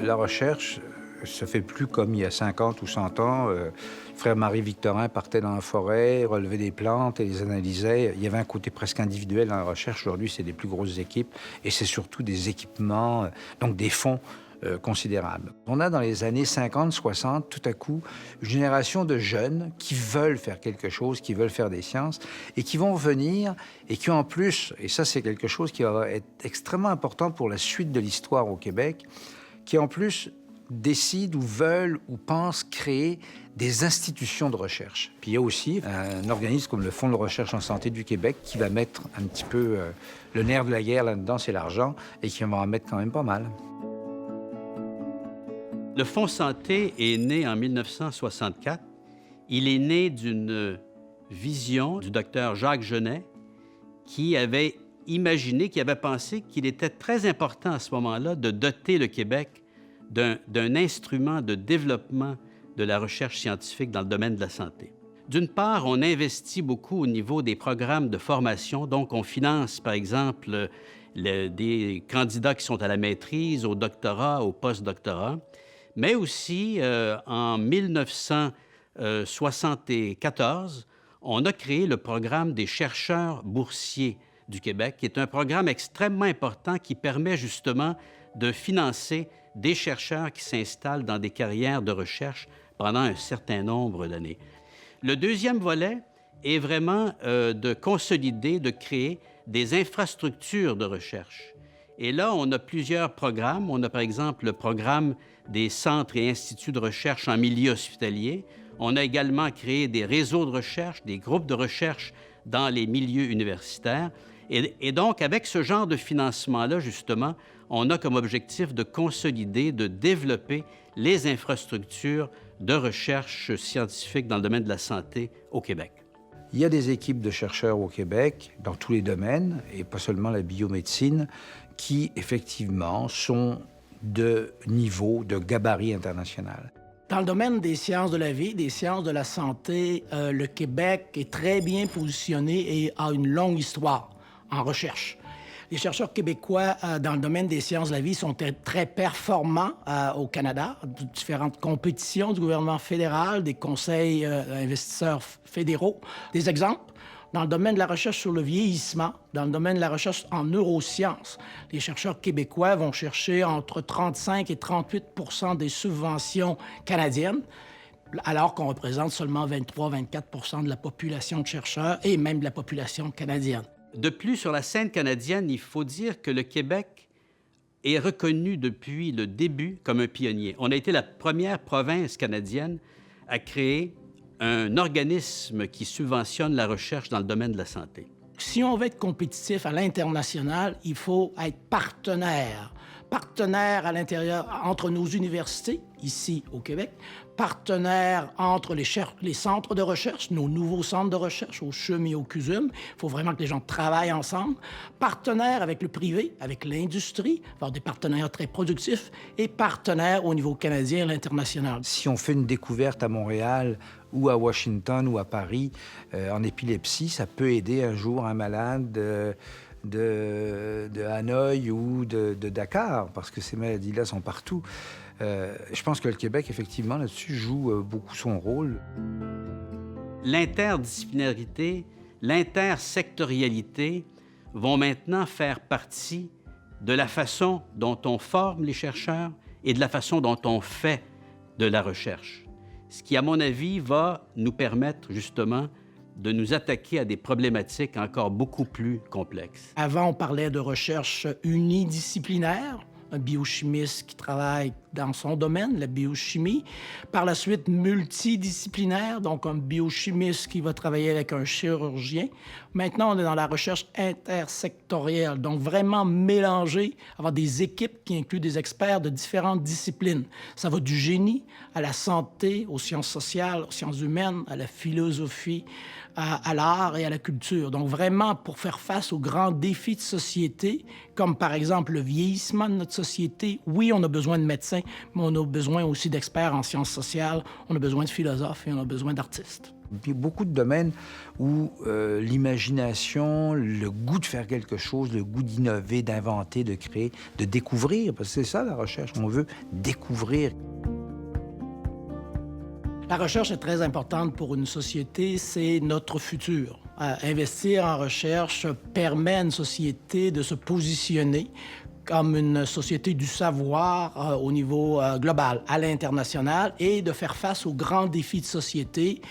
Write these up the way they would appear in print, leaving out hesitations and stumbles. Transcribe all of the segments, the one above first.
La recherche se fait plus comme il y a 50 ou 100 ans. Frère Marie-Victorin partait dans la forêt, relevait des plantes et les analysait. Il y avait un côté presque individuel dans la recherche. Aujourd'hui, c'est des plus grosses équipes et c'est surtout des équipements, donc des fonds considérables. On a dans les années 50, 60, tout à coup, une génération de jeunes qui veulent faire quelque chose, qui veulent faire des sciences et qui vont venir et qui en plus, et ça c'est quelque chose qui va être extrêmement important pour la suite de l'histoire au Québec, qui en plus décident ou veulent ou pensent créer des institutions de recherche. Puis il y a aussi un organisme comme le Fonds de recherche en santé du Québec qui va mettre un petit peu le nerf de la guerre là-dedans, c'est l'argent, et qui va en mettre quand même pas mal. Le Fonds santé est né en 1964. Il est né d'une vision du docteur Jacques Genet qui avait imaginé, qui avait pensé qu'il était très important à ce moment-là de doter le Québec d'un instrument de développement de la recherche scientifique dans le domaine de la santé. D'une part, on investit beaucoup au niveau des programmes de formation, donc on finance, par exemple, des candidats qui sont à la maîtrise, au doctorat, au post-doctorat, mais aussi, en 1974, on a créé le programme des chercheurs boursiers du Québec, qui est un programme extrêmement important qui permet justement de financer des chercheurs qui s'installent dans des carrières de recherche pendant un certain nombre d'années. Le deuxième volet est vraiment de consolider, de créer des infrastructures de recherche. Et là, on a plusieurs programmes. On a par exemple le programme des centres et instituts de recherche en milieu hospitalier. On a également créé des réseaux de recherche, des groupes de recherche dans les milieux universitaires. Et donc, avec ce genre de financement-là, justement, on a comme objectif de consolider, de développer les infrastructures de recherche scientifique dans le domaine de la santé au Québec. Il y a des équipes de chercheurs au Québec, dans tous les domaines, et pas seulement la biomédecine, qui, effectivement, sont de niveau, de gabarit international. Dans le domaine des sciences de la vie, des sciences de la santé, le Québec est très bien positionné et a une longue histoire en recherche. Les chercheurs québécois dans le domaine des sciences de la vie sont très performants au Canada, de différentes compétitions du gouvernement fédéral, des conseils investisseurs fédéraux. Des exemples, dans le domaine de la recherche sur le vieillissement, dans le domaine de la recherche en neurosciences, les chercheurs québécois vont chercher entre 35 et 38 % des subventions canadiennes, alors qu'on représente seulement 23-24 % de la population de chercheurs et même de la population canadienne. De plus, sur la scène canadienne, il faut dire que le Québec est reconnu depuis le début comme un pionnier. On a été la première province canadienne à créer un organisme qui subventionne la recherche dans le domaine de la santé. Si on veut être compétitif à l'international, il faut être partenaire. Partenaire à l'intérieur, entre nos universités, ici au Québec, partenaire entre les centres de recherche, nos nouveaux centres de recherche, au CHUM et au CUSUM. Il faut vraiment que les gens travaillent ensemble. Partenaire avec le privé, avec l'industrie, avoir des partenaires très productifs, et partenaire au niveau canadien et l'international. Si on fait une découverte à Montréal ou à Washington ou à Paris en épilepsie, ça peut aider un jour un malade de Hanoï ou de Dakar, parce que ces maladies-là sont partout. Je pense que le Québec, effectivement, là-dessus, joue beaucoup son rôle. L'interdisciplinarité, l'intersectorialité vont maintenant faire partie de la façon dont on forme les chercheurs et de la façon dont on fait de la recherche. Ce qui, à mon avis, va nous permettre, justement, de nous attaquer à des problématiques encore beaucoup plus complexes. Avant, on parlait de recherche unidisciplinaire, un biochimiste qui travaille dans son domaine, la biochimie. Par la suite, multidisciplinaire, donc un biochimiste qui va travailler avec un chirurgien. Maintenant, on est dans la recherche intersectorielle, donc vraiment mélanger, avoir des équipes qui incluent des experts de différentes disciplines. Ça va du génie à la santé, aux sciences sociales, aux sciences humaines, à la philosophie, à l'art et à la culture. Donc vraiment, pour faire face aux grands défis de société, comme par exemple le vieillissement de notre société, oui, on a besoin de médecins, mais on a besoin aussi d'experts en sciences sociales, on a besoin de philosophes et on a besoin d'artistes. Il y a beaucoup de domaines où l'imagination, le goût de faire quelque chose, le goût d'innover, d'inventer, de créer, de découvrir, parce que c'est ça la recherche, on veut découvrir. La recherche est très importante pour une société, c'est notre futur. Investir en recherche permet à une société de se positionner comme une société du savoir au niveau global, à l'international, et de faire face aux grands défis de société,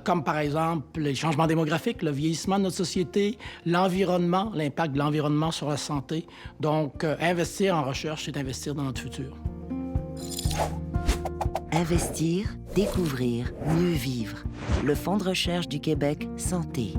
comme par exemple les changements démographiques, le vieillissement de notre société, l'environnement, l'impact de l'environnement sur la santé. Donc, investir en recherche, c'est investir dans notre futur. Investir, découvrir, mieux vivre. Le Fonds de recherche du Québec Santé.